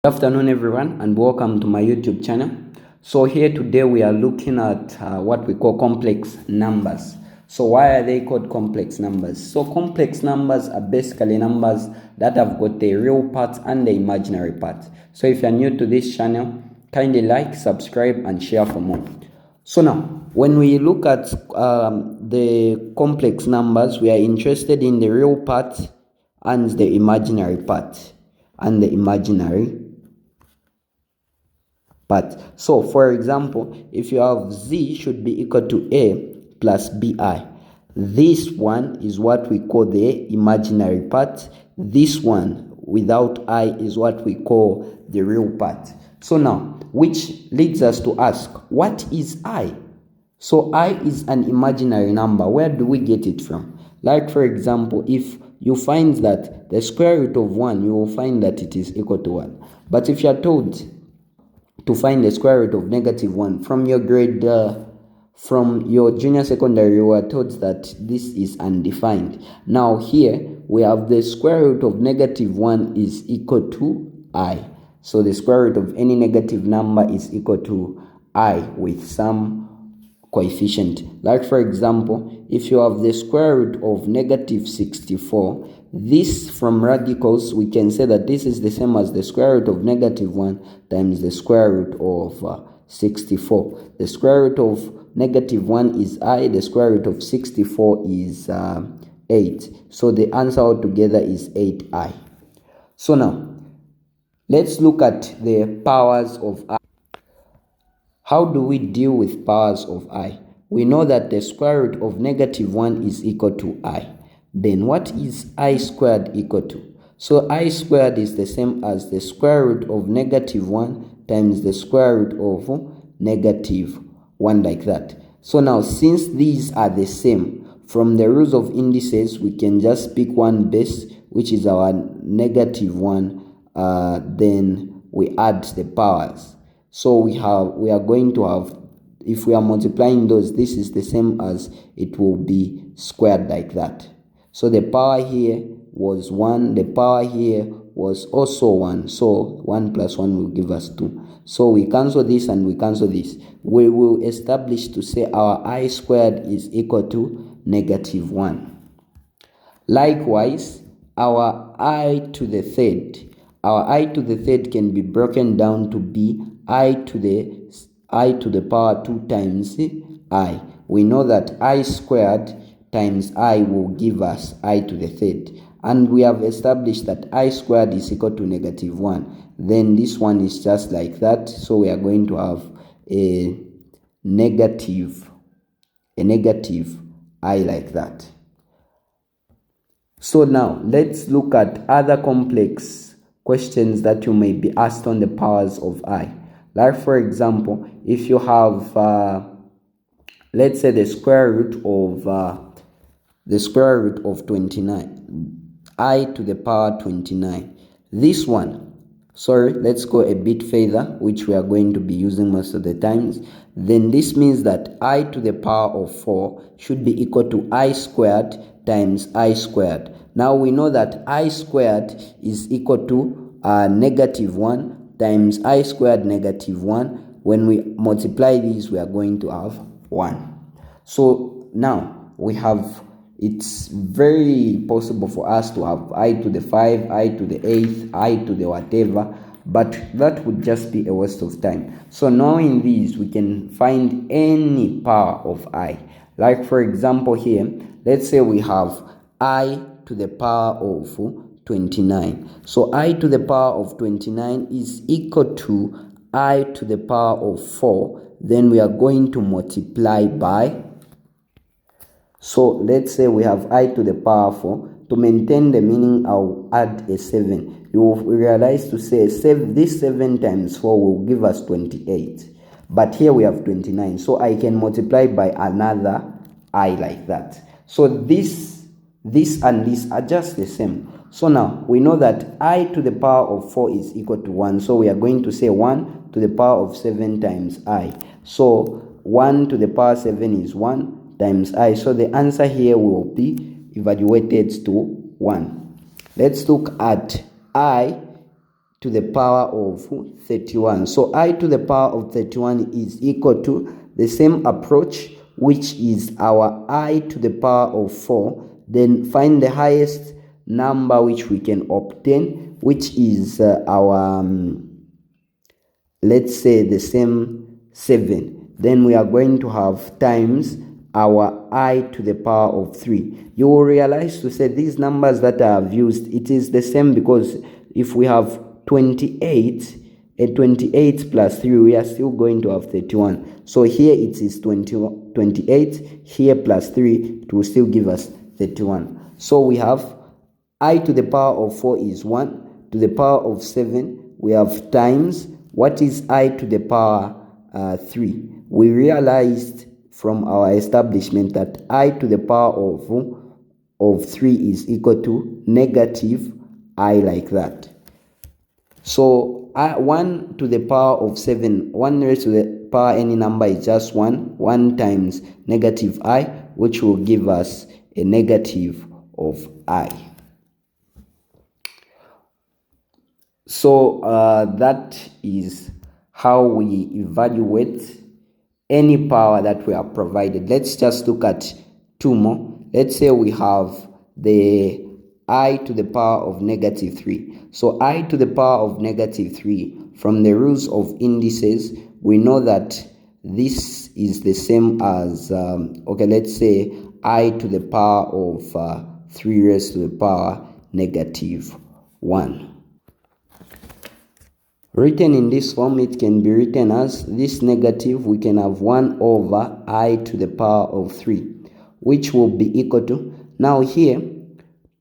Good afternoon, everyone, and welcome to my YouTube channel. So here today we are looking at what we call complex numbers. So why are they called complex numbers? So complex numbers are basically numbers that have got the real part and the imaginary part. So if you're new to this channel, kindly like, subscribe, and share for more. So now, when we look at the complex numbers, we are interested in the real part and the imaginary part part. So for example, if you have z should be equal to a plus bi, this one is what we call the imaginary part. This one without I is what we call the real part. So now, which leads us to ask, what is I? So I is an imaginary number. Where do we get it from? Like for example, if you find that the square root of 1, you will find that it is equal to 1. But if you are told to find the square root of -1 from your grade, from your junior secondary, you were told that this is undefined. Now here we have the square root of -1 is equal to I. So the square root of any negative number is equal to I with some coefficient. Like for example, if you have the square root of -64, this from radicals we can say that this is the same as the square root of -1 times the square root of 64. The square root of -1 is I, the square root of 64 is 8. So the answer altogether is 8I. So now, let's look at the powers of I. How do we deal with powers of I? We know that the square root of -1 is equal to I. Then what is I squared equal to? So I squared is the same as the square root of -1 times the square root of -1, like that. So now, since these are the same, from the rules of indices, we can just pick one base, which is our -1, then we add the powers. So we are going to have, if we are multiplying those, this is the same as it will be squared like that. So the power here was 1, the power here was also 1. So 1 plus 1 will give us 2. So we cancel this and we cancel this. We will establish to say our I squared is equal to -1. Likewise, our I to the third can be broken down to be I to the power 2 times I. We know that I squared times I will give us I to the third. And we have established that I squared is equal to -1. Then this one is just like that. So we are going to have a negative I like that. So now let's look at other complex questions that you may be asked on the powers of I. Like for example, if you have let's say the square root of 29, I to the power 29. This one, sorry, let's go a bit further, which we are going to be using most of the times. Then this means that I to the power of 4 should be equal to I squared times I squared. Now we know that I squared is equal to -1 times I squared -1. When we multiply these, we are going to have 1. So now we have, it's very possible for us to have I to the 5, I to the 8th, I to the whatever, but that would just be a waste of time. So knowing these, we can find any power of I. Like for example here, let's say we have I to the power of 29. So I to the power of 29 is equal to I to the power of 4. Then we are going to multiply by, so let's say we have I to the power 4. To maintain the meaning, I'll add a 7. You will realize to say this 7 times 4 will give us 28. But here we have 29. So I can multiply by another I like that. So this and this are just the same. So now we know that I to the power of 4 is equal to 1. So we are going to say 1 to the power of 7 times I. So 1 to the power 7 is 1 times I. So the answer here will be evaluated to 1. Let's look at I to the power of 31. So I to the power of 31 is equal to the same approach, which is our I to the power of 4. Then find the highest number which we can obtain, which is our let's say the same 7. Then we are going to have times our I to the power of 3. You will realize to say these numbers that I have used, it is the same, because if we have 28 and 28 plus 3, we are still going to have 31. So here it is 28, here plus 3, it will still give us 31. So we have I to the power of 4 is 1, to the power of 7 we have times, what is I to the power 3? We realized from our establishment that I to the power of 3 is equal to negative I, like that. So 1 to the power of 7, 1 raised to the power any number is just 1. 1 times negative I, which will give us a negative of I. So that is how we evaluate any power that we are provided. Let's just look at two more. Let's say we have the I to the power of negative 3. So I to the power of negative 3, from the rules of indices, we know that this is the same as, okay, let's say I to the power of 3 raised to the power negative 1. Written in this form, it can be written as this negative, we can have 1 over I to the power of 3, which will be equal to, now here,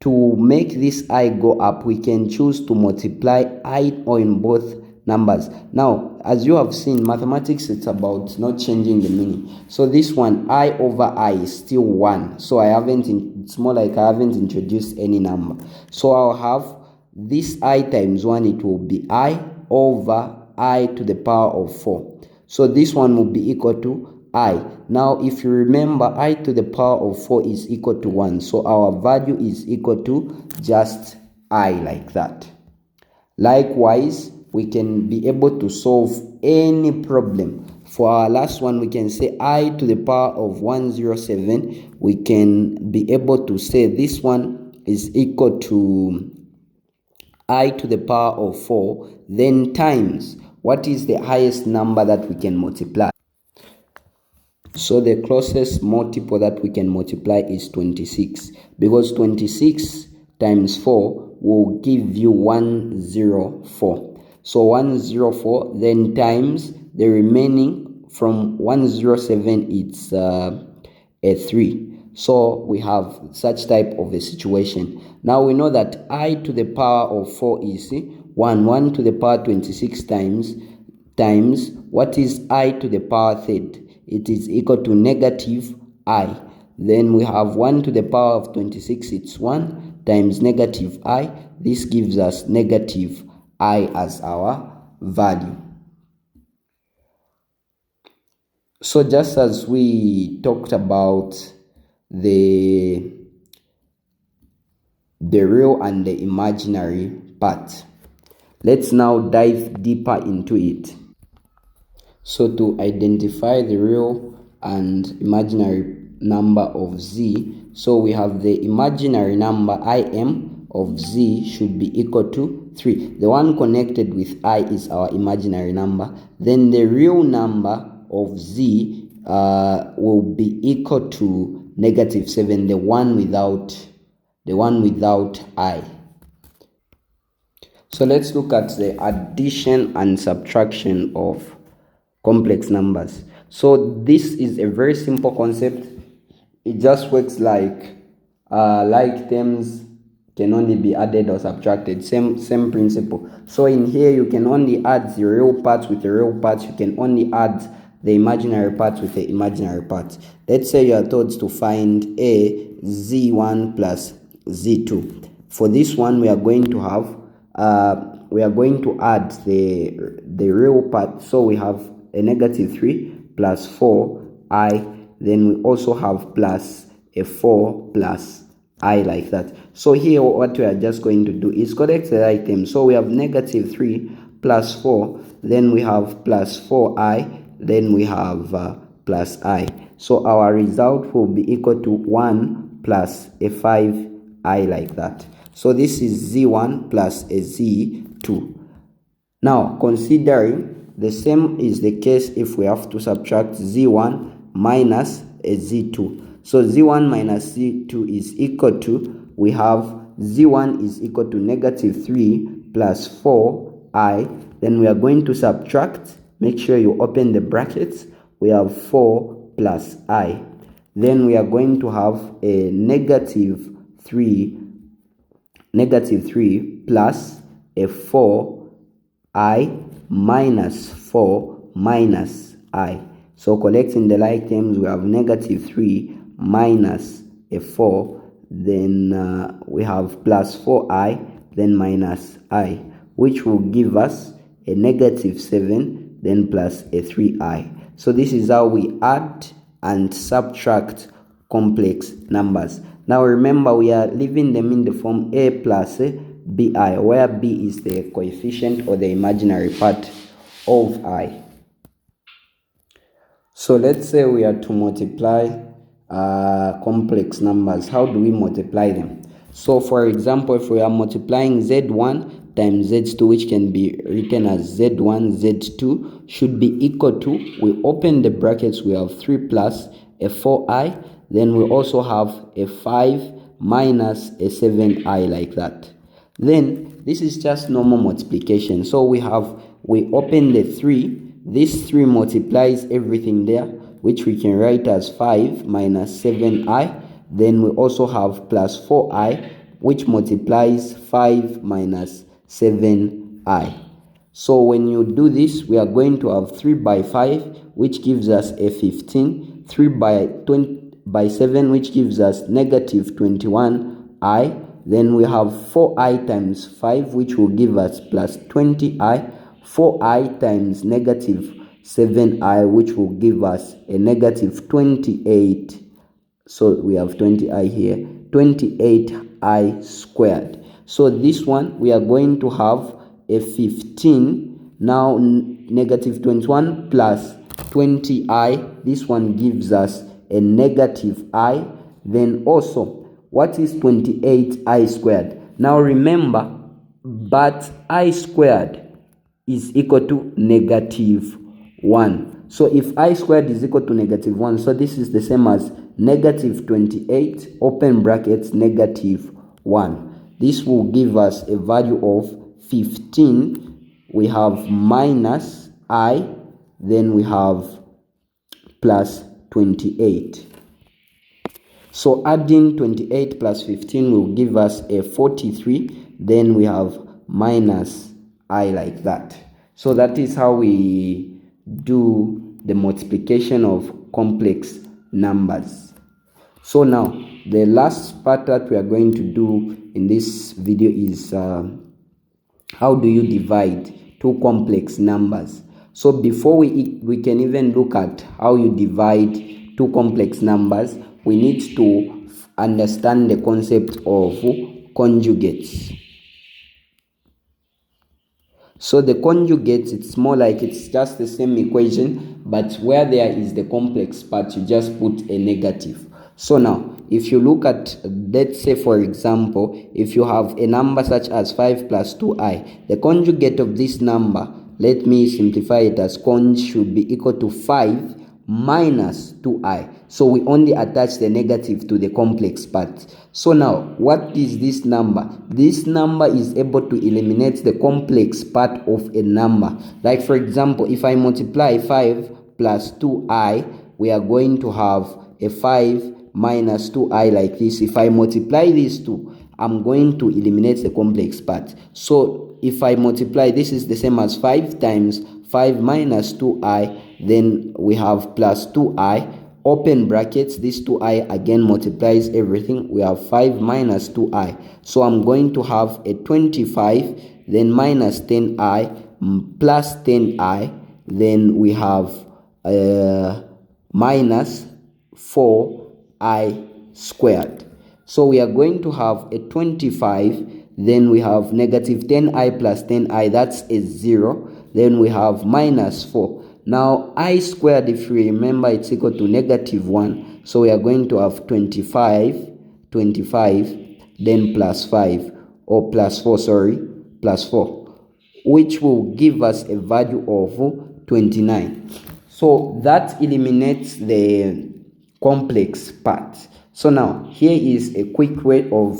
to make this I go up, we can choose to multiply I on both numbers. Now, as you have seen, mathematics, it's about not changing the meaning. So this one, I over I, is still 1. So it's more like I haven't introduced any number. So I'll have this I times 1, it will be I over I to the power of 4. So this one will be equal to I. Now, if you remember, I to the power of 4 is equal to 1. So our value is equal to just I, like that. Likewise, we can be able to solve any problem. For our last one, we can say I to the power of 107. We can be able to say this one is equal to I to the power of 4, then times what is the highest number that we can multiply. So the closest multiple that we can multiply is 26, because 26 times 4 will give you 104. So 104, then times the remaining from 107, it's a 3. So we have such type of a situation. Now we know that I to the power of 4 is 1 to the power 26 times what is I to the power third? It is equal to negative I. Then we have 1 to the power of 26, it's 1 times negative I. This gives us negative I as our value. So just as we talked about the real and the imaginary part, let's now dive deeper into it. So to identify the real and imaginary number of z, so we have the imaginary number Im of z should be equal to 3. The one connected with I is our imaginary number. Then the real number of z will be equal to negative 7, the one without I. So let's look at the addition and subtraction of complex numbers. So this is a very simple concept. It just works like terms can only be added or subtracted. Same principle. So in here you can only add the real parts with the real parts. You can only add the imaginary parts with the imaginary parts. Let's say you are told to find a z1 plus z2. For this one, we are going to have add the real part. So we have a negative 3 plus 4i. Then we also have plus a 4 plus I like that. So here what we are just going to do is correct the item. So we have negative 3 plus 4, then we have plus 4i, then we have plus I. So our result will be equal to 1 plus a 5i like that. So this is z1 plus a z2. Now considering the same is the case if we have to subtract z1 minus a z2. So z1 minus z2 is equal to, we have z1 is equal to negative 3 plus 4i. Then we are going to subtract. Make sure you open the brackets. We have 4 plus I. Then we are going to have a negative 3 plus a 4i minus 4 minus I. So collecting the like terms, we have negative 3 minus a 4, then we have plus 4i, then minus I, which will give us a negative 7, then plus a 3i. So this is how we add and subtract complex numbers. Now remember, we are leaving them in the form a plus bi, where b is the coefficient or the imaginary part of I. So let's say we are to multiply complex numbers. How do we multiply them? So for example, if we are multiplying z1 times z2, which can be written as z1 z2, should be equal to, we open the brackets, we have 3 plus a 4i, then we also have a 5 minus a 7i like that. Then this is just normal multiplication. So we open the 3, this 3 multiplies everything there, which we can write as 5 minus 7i. Then we also have plus 4i, which multiplies 5 minus 7i. So when you do this, we are going to have 3 by 5, which gives us a 15, 3 by 7, which gives us negative 21i. Then we have 4i times 5, which will give us plus 20i. 4i times negative 7i, which will give us a negative 28. So we have 20i here, 28i squared. So this one, we are going to have a 15. Now negative 21 plus 20i, this one gives us a negative I. Then also, what is 28i squared? Now remember, but I squared is equal to negative 1. So if I squared is equal to negative 1, so this is the same as negative 28, open brackets, negative 1. This will give us a value of 15. We have minus I, then we have plus 28. So adding 28 plus 15 will give us a 43. Then we have minus I like that. So that is how we do the multiplication of complex numbers. So now the last part that we are going to do in this video is how do you divide two complex numbers. So before we can even look at how you divide two complex numbers, we need to understand the concept of conjugates. So the conjugates, it's more like it's just the same equation, but where there is the complex part, you just put a negative. So now, if you look at, let's say for example, if you have a number such as 5 plus 2i, the conjugate of this number, let me simplify it as conj should be equal to 5 minus 2i. So we only attach the negative to the complex part. So now, what is this number? This number is able to eliminate the complex part of a number. Like for example, if I multiply 5 plus 2i, we are going to have a 5 minus 2i like this. If I multiply these two, I'm going to eliminate the complex part. So if I multiply, this is the same as 5 times 5 minus 2i, then we have plus 2i, open brackets, this 2i again multiplies everything, we have 5 minus 2i. So I'm going to have a 25, then minus 10i, plus 10i, then we have minus 4i squared. So we are going to have a 25, then we have negative 10i plus 10i, that's a 0. Then we have minus 4. Now I squared, if you remember, it's equal to negative 1. So we are going to have 25, then plus 5, or plus 4, sorry, plus 4, which will give us a value of 29. So that eliminates the complex part. So now here is a quick way of,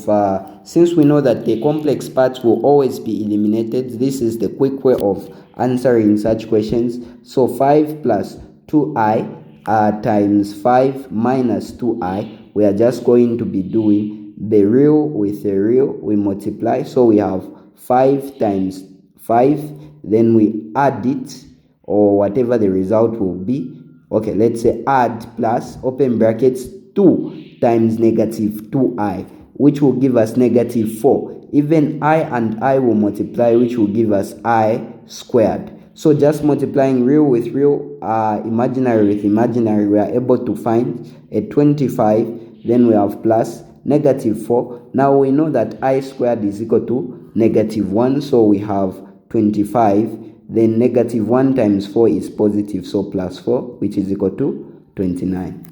since we know that the complex parts will always be eliminated, this is the quick way of answering such questions. So 5 plus 2i times 5 minus 2i, we are just going to be doing the real with the real, we multiply. So we have 5 times 5, then we add it, or whatever the result will be. Okay, let's say add plus, open brackets, 2 times negative 2i, which will give us negative 4. Even I and I will multiply, which will give us I squared. So just multiplying real with real, imaginary with imaginary, we are able to find a 25. Then we have plus negative 4. Now we know that I squared is equal to negative 1. So we have 25. Then negative 1 times 4 is positive. So plus 4, which is equal to 29.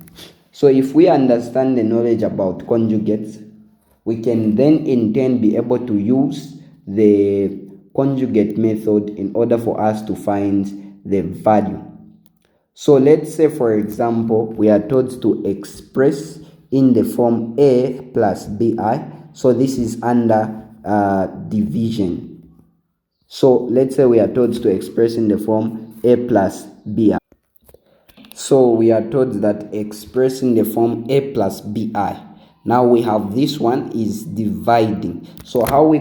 So if we understand the knowledge about conjugates, we can then in turn be able to use the conjugate method in order for us to find the value. So let's say, for example, we are told to express in the form a plus bi. So this is under division. So let's say we are told to express in the form a plus bi. So we are told that expressing the form a plus bi. Now we have this one is dividing. So how we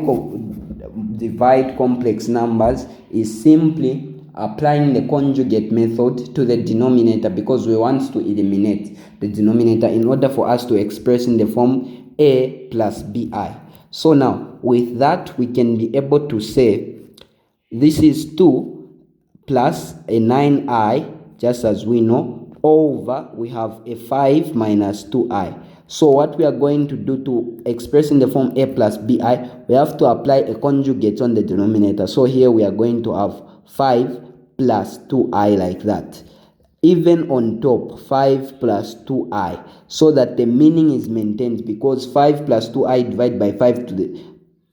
divide complex numbers is simply applying the conjugate method to the denominator, because we want to eliminate the denominator in order for us to express in the form a plus bi. So now with that, we can be able to say this is 2 plus a 9i, just as we know, over we have a 5 minus 2i. So what we are going to do to express in the form a plus bi, we have to apply a conjugate on the denominator. So here we are going to have 5 plus 2i like that. Even on top, 5 plus 2i, so that the meaning is maintained, because 5 plus 2i divided by 5 to the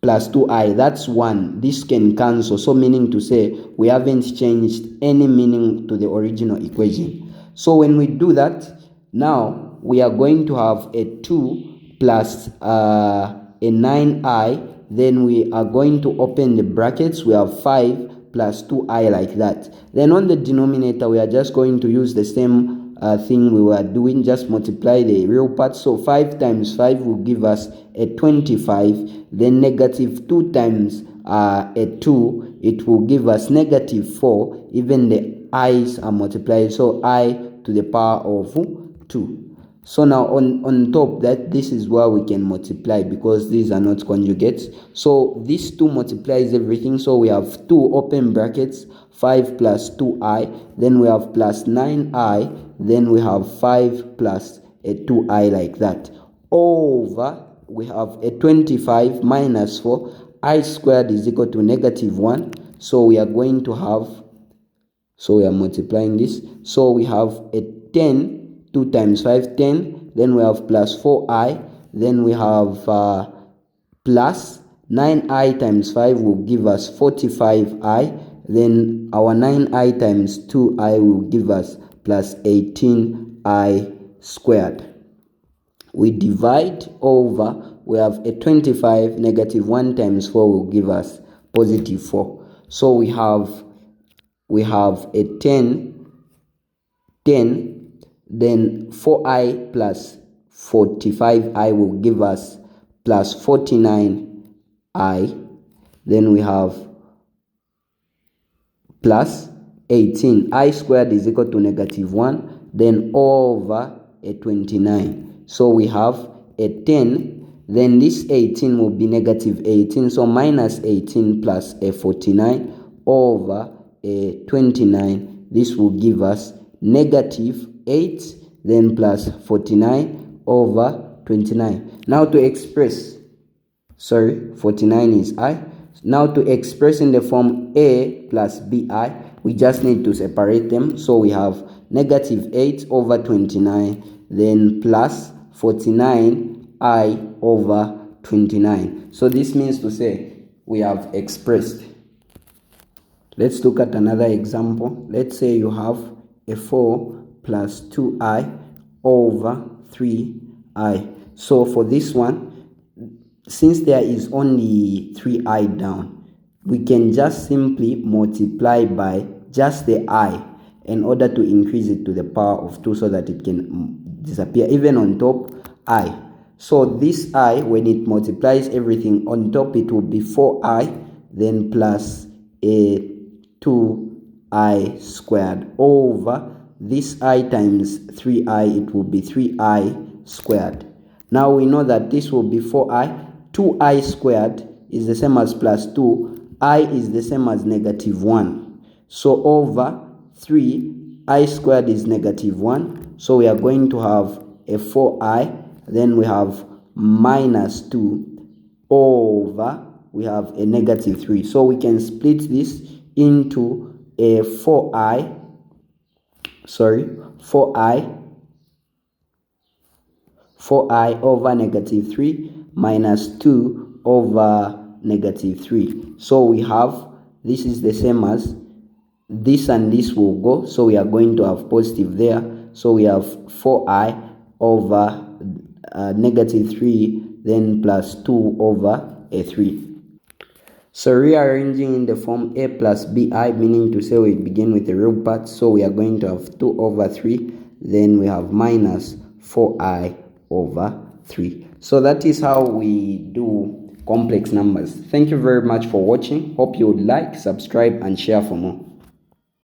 plus 2i, that's 1. This can cancel, so meaning to say we haven't changed any meaning to the original equation. So when we do that, now we are going to have a 2 plus a 9i, then we are going to open the brackets, we have 5 plus 2i like that. Then on the denominator, we are just going to use the same thing we were doing, just multiply the real part. So 5 times 5 will give us a 25. Then negative 2 times a 2, it will give us negative 4. Even the i's are multiplied, so I to the power of 2. So now on top that, this is where we can multiply, because these are not conjugates. So this 2 multiplies everything. So we have 2 open brackets, 5 plus 2i, then we have plus 9i, then we have 5 plus a 2i like that, over we have a 25 minus 4. I squared is equal to negative 1. So we are going to have, so we are multiplying this. So we have a 10, 2 times 5, 10. Then we have plus 4i. Then we have plus 9i times 5 will give us 45i. Then our 9i times 2i will give us plus 18i squared. We divide over, we have a 25, negative 1 times 4 will give us positive 4. So we have a 10, then 4i plus 45i will give us plus 49i. Then we have plus 18. I squared is equal to negative 1, then over a 29. So we have a 10, then this 18 will be negative 18. So minus 18 plus a 49 over a 29. This will give us negative 8, then plus 49 over 29. Now to express, 49 is I. Now to express in the form A plus BI, we just need to separate them. So we have negative 8 over 29, then plus 49I over 29. So this means to say we have expressed. Let's look at another example. Let's say you have a 4 plus 2I over 3I. So for this one, since there is only 3I down, we can just simply multiply by just the I in order to increase it to the power of 2 so that it can disappear even on top I. So this I, when it multiplies everything on top, it will be 4I, then plus a 2I squared over this I times 3I, it will be 3I squared. Now we know that this will be 4I. 2I squared is the same as plus 2. I is the same as negative 1. So over 3I squared is negative 1. So we are going to have a 4I. Then we have minus 2 over, we have a negative 3. So we can split this into a 4I over negative 3 minus 2 over negative 3. So we have, this is the same as this and this will go. So we are going to have positive there. So we have 4I over negative 3, then plus 2 over a 3. So rearranging in the form A plus BI, meaning to say we begin with the real part. So we are going to have 2 over 3, then we have minus 4I over 3. So that is how we do complex numbers. Thank you very much for watching. Hope you would like, subscribe, and share for more.